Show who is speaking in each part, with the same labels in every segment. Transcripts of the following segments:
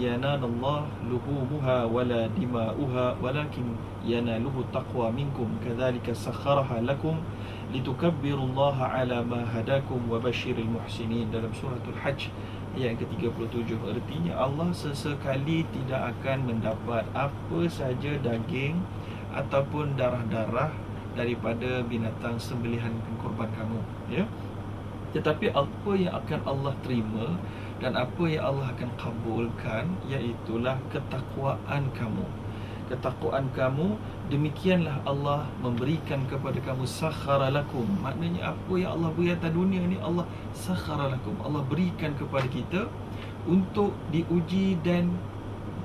Speaker 1: yanalullah luhumuha wala dima'uha walakin yanaluhu taqwa minkum kadzalika sakharaha lakum litukabbirullaha ala ma hadakum wa basyiril muhsinin. Dalam suratul Hajj ayat ke-37. Artinya Allah sesekali tidak akan mendapat apa saja daging ataupun darah-darah daripada binatang sembelihan korban kamu, ya. Tetapi apa yang akan Allah terima dan apa yang Allah akan kabulkan, iaitulah ketakwaan kamu. Ketakwaan kamu, demikianlah Allah memberikan kepada kamu sakhara lakum. Maknanya apa yang Allah beri atas dunia ni, Allah sakhara lakum, Allah berikan kepada kita untuk diuji dan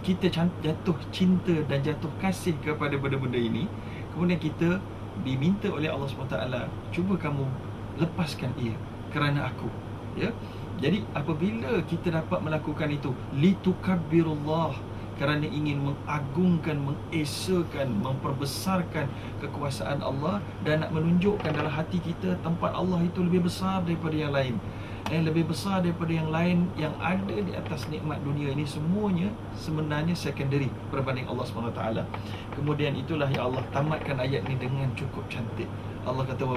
Speaker 1: kita jatuh cinta dan jatuh kasih kepada benda-benda ini. Kemudian kita diminta oleh Allah SWT, cuba kamu lepaskan ia kerana aku, ya. Jadi apabila kita dapat melakukan itu, litukabbirullah, kerana ingin mengagungkan, mengesakan, memperbesarkan kekuasaan Allah dan nak menunjukkan dalam hati kita tempat Allah itu lebih besar daripada yang lain, lebih besar daripada yang lain yang ada di atas nikmat dunia ini. Semuanya sebenarnya secondary berbanding Allah SWT. Kemudian itulah yang Allah tamatkan ayat ini dengan cukup cantik. Allah kata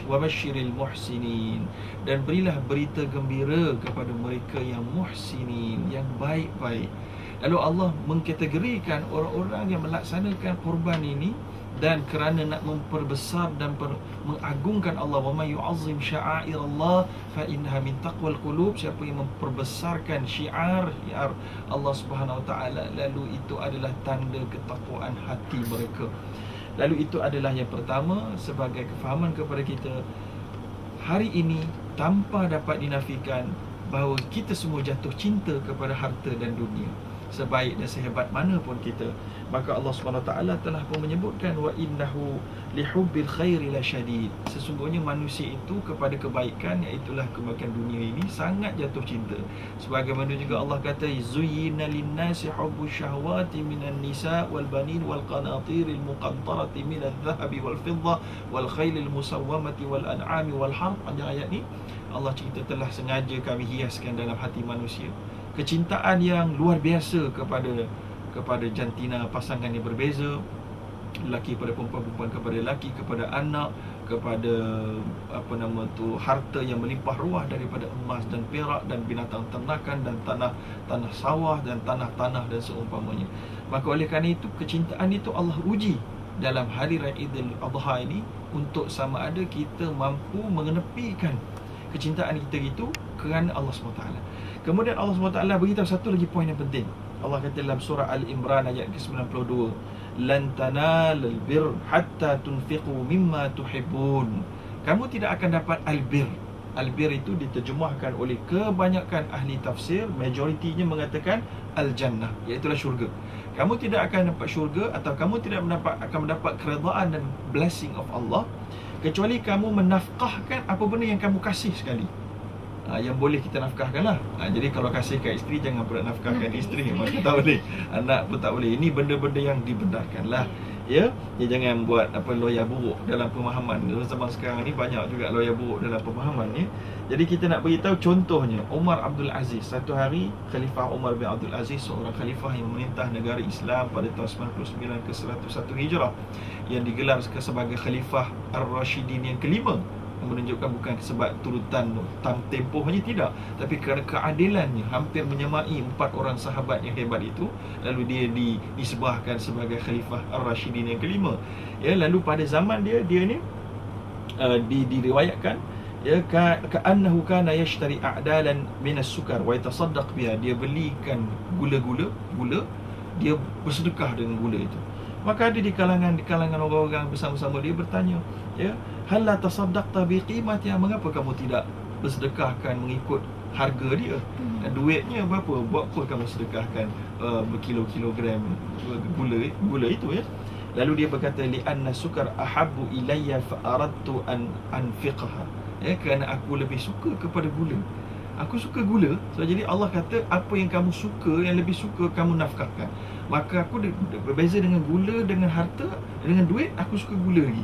Speaker 1: wabasyiril muhsinin, dan berilah berita gembira kepada mereka yang muhsinin, yang baik-baik. Lalu Allah mengkategorikan orang-orang yang melaksanakan korban ini dan kerana nak memperbesar dan mengagungkan Allah. Wa may yu'azzim sya'airallah fa innaha min taqwal qulub. Siapa yang memperbesarkan syiar Allah Subhanahu wa taala, lalu itu adalah tanda ketakwaan hati mereka. Lalu itu adalah yang pertama sebagai kefahaman kepada kita hari ini, tanpa dapat dinafikan bahawa kita semua jatuh cinta kepada harta dan dunia. Sebaik dan sehebat mana pun kita, maka Allah SWT telah pun menyebutkan wa innahu lihubbil khairi lasyadid. Sesungguhnya manusia itu kepada kebaikan, iaitulah kebaikan dunia ini, sangat jatuh cinta. Sebagaimana juga Allah kata zuyyina linnasi hubbus syahawati minan nisa wal banin wal qanatiril muqantarati minadh dhahabi wal fiddah wal khailil musawwamati wal an'ami wal harth. Panjang ayat ni Allah cerita telah sengaja kami hiaskan dalam hati manusia kecintaan yang luar biasa kepada jantina, pasangan yang berbeza, lelaki pada perempuan, perempuan kepada lelaki, kepada anak, kepada harta yang melimpah ruah daripada emas dan perak dan binatang ternakan dan tanah sawah dan tanah-tanah dan seumpamanya. Maka oleh kerana itu, kecintaan itu Allah uji dalam hari raya Idul Adha ini untuk sama ada kita mampu mengenepikan kecintaan kita itu kerana Allah SWT. Kemudian Allah SWT beritahu satu lagi poin yang penting. Allah kata dalam surah Al-Imran ayat ke-92, lan tanalul bir hatta tunfiqu mimma tuhibbun. Kamu tidak akan dapat albir. Albir itu diterjemahkan oleh kebanyakan ahli tafsir, majoritinya mengatakan al-jannah, iaitu syurga. Kamu tidak akan dapat syurga atau kamu tidak akan mendapat keredaan dan blessing of Allah kecuali kamu menafkahkan apa benda yang kamu kasih sekali. Yang boleh kita nafkahkan lah. Jadi kalau kasih kat isteri, jangan pula nafkahkan isteri. Maka tak boleh. Anak pun tak boleh. Ini benda-benda yang dibenarkan lah, ya. Jangan buat loya buruk dalam pemahaman. Dalam zaman sekarang ni banyak juga loya buruk dalam pemahaman, ya. Jadi kita nak beritahu contohnya Umar Abdul Aziz. Satu hari Khalifah Umar bin Abdul Aziz, seorang khalifah yang memerintah negara Islam pada tahun 99 ke 101 Hijrah, yang digelar sebagai Khalifah Ar-Rashidin yang kelima, menunjukkan bukan sebab turutan tempohnya, tidak, tapi kerana keadilannya hampir menyamai 4 orang sahabat yang hebat itu. Lalu dia disebahkan sebagai Khalifah Ar-Rashidin yang kelima, ya. Lalu pada zaman dia ni diriwayatkan, ya, ka'annahu kana yashtari a'dalan minas sukar wa yatasaddaq biha. Dia belikan gula, dia bersedekah dengan gula itu. Maka ada di kalangan orang-orang bersama-sama dia bertanya, ya, hal la tasaddaqta bi qimatiha, mengapa kamu tidak bersedekahkan mengikut harga dia? Dan duitnya berapa, buat apa kamu sedekahkan berkilo-kilogram gula itu, ya? Lalu dia berkata, li anna sukar ahabbu ilayya fa aradtu an anfiqaha, ya, kerana aku lebih suka kepada gula. Aku suka gula, jadi Allah kata apa yang kamu suka, yang lebih suka kamu nafkahkan. Maka aku berbeza dengan gula, dengan harta, dengan duit, aku suka gula lagi.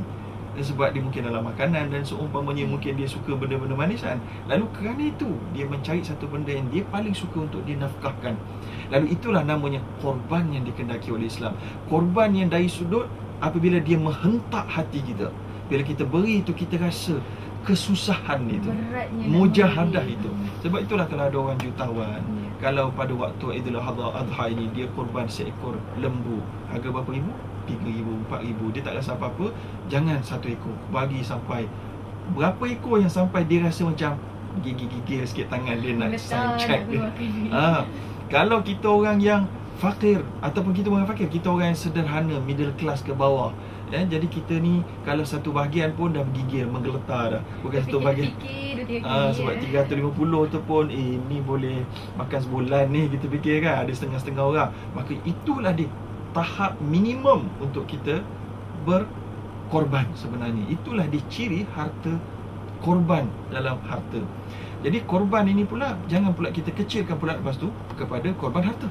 Speaker 1: sebab dia mungkin dalam makanan dan seumpamanya, mungkin dia suka benda-benda manisan. Lalu kerana itu dia mencari satu benda yang dia paling suka untuk dinafkahkan. Lalu itulah namanya korban yang dikendaki oleh Islam. Korban yang dari sudut apabila dia menghentak hati kita. Bila kita beri itu, kita rasa kesusahan itu, mujahadah itu. Sebab itulah kalau ada orang jutawan, kalau pada waktu Idul Adha ini dia korban seekor lembu, harga berapa ribu? 3,000, 4,000. Dia tak rasa apa-apa. Jangan satu ekor, bagi sampai berapa ekor yang sampai dia rasa macam gigil-gigil sikit tangan dia nak sanjak dia. Kalau kita orang yang fakir, ataupun kita orang fakir, kita orang yang sederhana, middle class ke bawah, jadi kita ni kalau satu bahagian pun dah bergigil, menggeletar dah. Bukan satu bahagian sebab 350 tu pun ni boleh makan sebulan ni, kita fikir kan, ada setengah-setengah orang. Maka itulah dia tahap minimum untuk kita berkorban sebenarnya. Itulah dia ciri harta korban dalam harta. Jadi korban ini pula jangan pula kita kecilkan pula lepas tu kepada korban harta.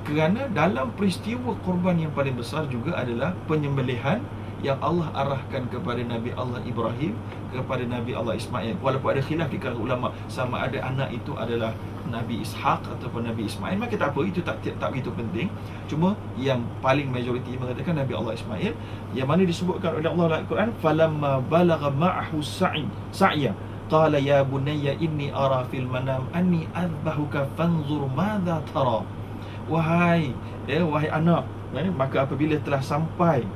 Speaker 1: Kerana dalam peristiwa korban yang paling besar juga adalah penyembelihan yang Allah arahkan kepada Nabi Allah Ibrahim, kepada Nabi Allah Ismail. Walaupun ada khilaf di kalangan ulama sama ada anak itu adalah Nabi Ishaq ataupun Nabi Ismail, maka tak apa, itu tak begitu penting. Cuma yang paling majoriti mengatakan Nabi Allah Ismail, yang mana disebutkan oleh Allah dalam Al-Quran, falamma balagha ma'ahu sa'ya qala ya bunayya inni ara fil manam anni adbahuka fanzur madza tara. Wahai anak, maka apabila telah sampai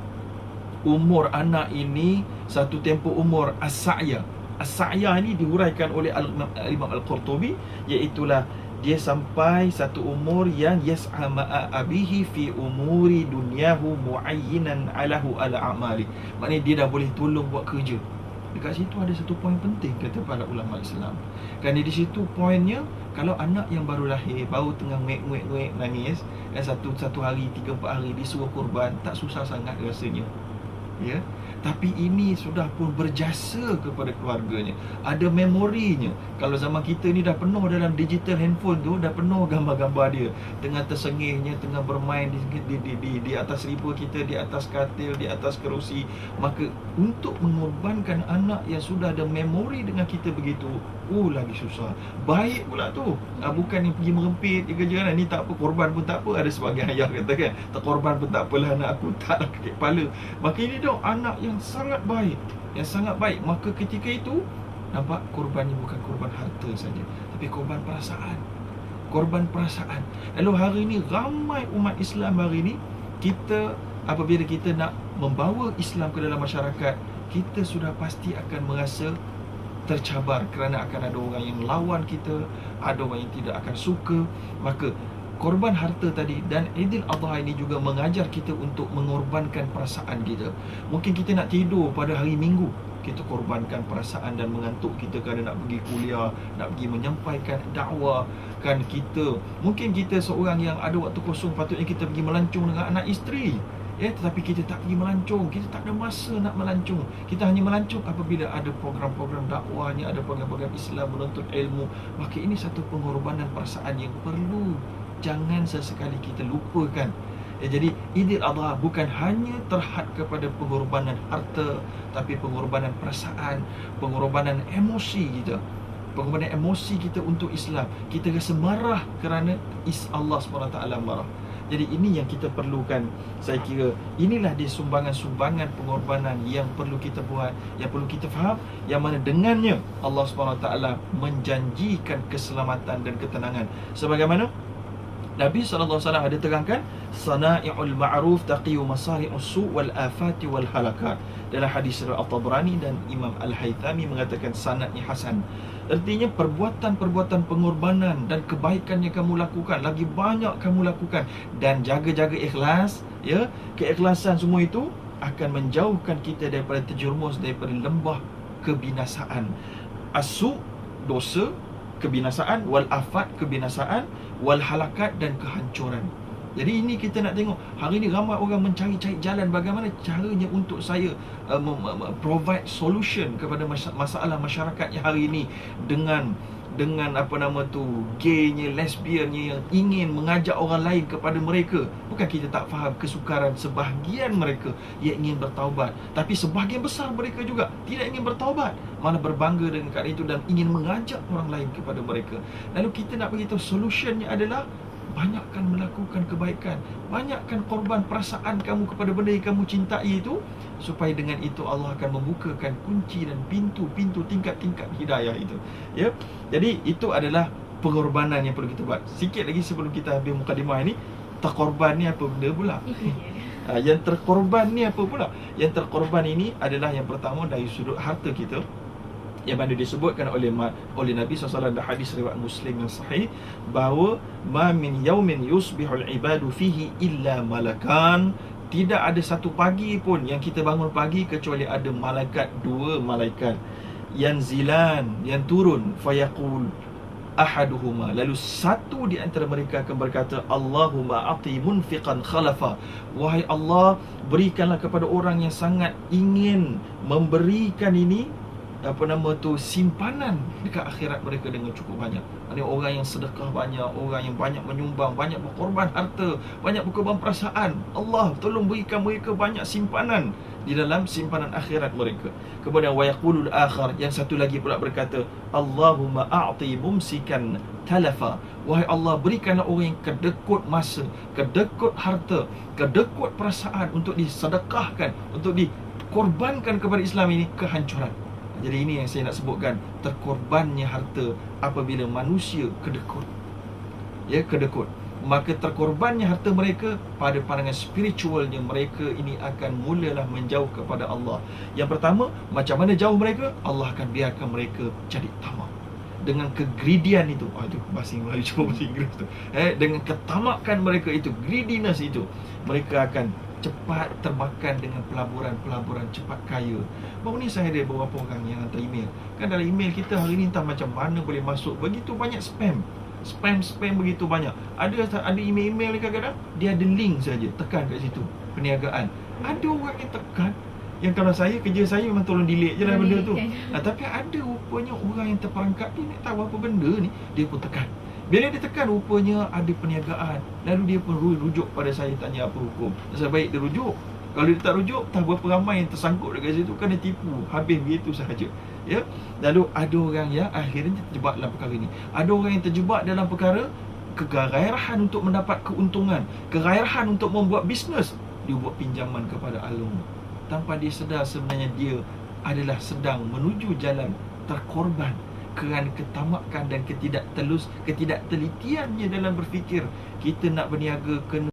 Speaker 1: umur anak ini satu tempoh umur as-sa'ya. As-sa'ya ini dihuraikan oleh Imam Al-Qurtubi, iaitulah dia sampai satu umur yang yas'a ma'a abihi fi umuri dunyahu mu'ayyinan alahu ala a'mali. Maknanya dia dah boleh tolong buat kerja. Dekat situ ada satu poin penting kata para ulama Islam. Kerana di situ poinnya, kalau anak yang baru lahir, baru tengah nguek nangis, satu hari 3-4 hari disuruh korban, tak susah sangat rasanya. Ya, tapi ini sudah pun berjasa kepada keluarganya, ada memorinya. Kalau zaman kita ni dah penuh dalam digital handphone tu, dah penuh gambar-gambar dia tengah tersengihnya, tengah bermain di atas riba kita, di atas katil, di atas kerusi. Maka untuk mengorbankan anak yang sudah ada memori dengan kita begitu, lagi susah. Baik pula tu, bukan yang pergi merempit kerja, ni tak apa, korban pun tak apa. Ada sebagian ayah kata kan, tak korban pun tak apalah, anak aku tak nak kaki kepala. Maka ini dong anak yang sangat baik, maka ketika itu nampak korbannya bukan korban harta saja, tapi korban perasaan. Lalu hari ini ramai umat Islam hari ini, kita apabila kita nak membawa Islam ke dalam masyarakat, kita sudah pasti akan merasa tercabar kerana akan ada orang yang lawan kita, ada orang yang tidak akan suka. Maka korban harta tadi dan Idul Adha ini juga mengajar kita untuk mengorbankan perasaan kita. Mungkin kita nak tidur pada hari Minggu, kita korbankan perasaan dan mengantuk kita kerana nak pergi kuliah, nak pergi menyampaikan dakwah. Kan mungkin kita seorang yang ada waktu kosong, patutnya kita pergi melancong dengan anak isteri, tetapi kita tak pergi melancong, kita tak ada masa nak melancong. Kita hanya melancong apabila ada program-program dakwahnya, ada program-program Islam, menuntut ilmu. Maka ini satu pengorbanan perasaan yang perlu jangan sesekali kita lupakan. Jadi Idul Adha bukan hanya terhad kepada pengorbanan harta, tapi pengorbanan perasaan, pengorbanan emosi kita. Pengorbanan emosi kita untuk Islam. Kita rasa marah kerana Allah SWT marah. Jadi ini yang kita perlukan. Saya kira inilah dia sumbangan-sumbangan pengorbanan yang perlu kita buat, yang perlu kita faham, yang mana dengannya Allah SWT menjanjikan keselamatan dan ketenangan. Sebagaimana Nabi SAW ada terangkan, sana'i'ul ma'ruf taqiyu masari'us su' wal afati wal halakat. Dalam hadis riwayat At-Tabrani dan Imam Al-Haythami mengatakan sanadnya hasan. Artinya perbuatan-perbuatan pengorbanan dan kebaikan yang kamu lakukan, lagi banyak kamu lakukan, dan jaga-jaga ikhlas, keikhlasan semua itu akan menjauhkan kita daripada terjerumus daripada lembah kebinasaan. As-su', dosa, kebinasaan, wal afat, kebinasaan, wal halakat, dan kehancuran. Jadi ini kita nak tengok, hari ini ramai orang mencari-cari jalan bagaimana caranya untuk saya provide solution kepada masalah masyarakat yang hari ini dengan dengan apa nama tu, gaynya, lesbiannya, yang ingin mengajak orang lain kepada mereka. Bukan kita tak faham kesukaran sebahagian mereka yang ingin bertaubat, tapi sebahagian besar mereka juga tidak ingin bertaubat, malah berbangga dengan keadaan itu dan ingin mengajak orang lain kepada mereka. Lalu kita nak beritahu solutionnya adalah banyakkan melakukan kebaikan, banyakkan korban perasaan kamu kepada benda yang kamu cintai itu, supaya dengan itu Allah akan membukakan kunci dan pintu-pintu tingkat-tingkat hidayah itu. Ya. Jadi itu adalah pengorbanan yang perlu kita buat. Sikit lagi sebelum kita habis mukadimah ini, terkorban ni apa benda pula? Yang terkorban ni apa pula? Yang terkorban ini adalah yang pertama dari sudut harta kita, yang mana disebutkan oleh Nabi SAW dalam hadis riwayat Muslim yang sahih, bahawa ma min yaumin yusbihul ibadu fihi illa malakan. Tidak ada satu pagi pun yang kita bangun pagi kecuali ada malaikat, 2 malaikat yanzilan, yang turun, fayaqul ahaduhuma, lalu satu di antara mereka akan berkata, Allahumma ati munfiqan khalafa, wahai Allah, berikanlah kepada orang yang sangat ingin memberikan ini apa nama tu, simpanan dekat akhirat mereka dengan cukup banyak. Ada orang yang sedekah banyak, orang yang banyak menyumbang, banyak berkorban harta, banyak berkorban perasaan. Allah tolong berikan mereka banyak simpanan di dalam simpanan akhirat mereka. Kemudian wa yaqulul akhar, yang satu lagi pula berkata, Allahumma a'ti mumsikan talafa, wahai Allah, berikanlah orang yang kedekut masa, kedekut harta, kedekut perasaan untuk disedekahkan, untuk dikorbankan kepada Islam ini, kehancuran. Jadi ini yang saya nak sebutkan, terkorbannya harta apabila manusia kedekut. Ya, kedekut. Maka terkorbannya harta mereka, pada pandangan spiritualnya mereka ini akan mulalah menjauh kepada Allah. Yang pertama, macam mana jauh mereka? Allah akan biarkan mereka jadi tamak. Dengan kegreedian itu, itu bahasa Melayu, cuba bahasa Inggeris tu. Dengan ketamakan mereka itu, greediness itu, mereka akan cepat termakan dengan pelaburan-pelaburan cepat kaya. Baru ni saya ada beberapa orang yang hantar email. Kan dalam email kita hari ni entah macam mana boleh masuk, begitu banyak spam begitu banyak. Ada email-email ni kadang-kadang dia ada link saja, tekan kat situ, perniagaan. Ada orang yang tekan, yang kalau kerja saya memang tolong delete je lah benda tu. Tapi ada rupanya orang yang terperangkap, dia nak tahu apa benda ni, dia pun tekan. Bila dia tekan, rupanya ada perniagaan. Lalu dia pun rujuk pada saya, tanya apa hukum. Saya baik dia rujuk. Kalau dia tak rujuk, tak berapa ramai yang tersangkut dekat situ, kena tipu, habis begitu sahaja. Ya. Lalu ada orang yang akhirnya terjebak dalam perkara ini. Ada orang yang terjebak dalam perkara kegairahan untuk mendapat keuntungan, kegairahan untuk membuat bisnes. Dia buat pinjaman kepada alung, tanpa dia sedar sebenarnya dia adalah sedang menuju jalan terkorban kerana ketamakan dan ketidaktelitiannya dalam berfikir. Kita nak berniaga kena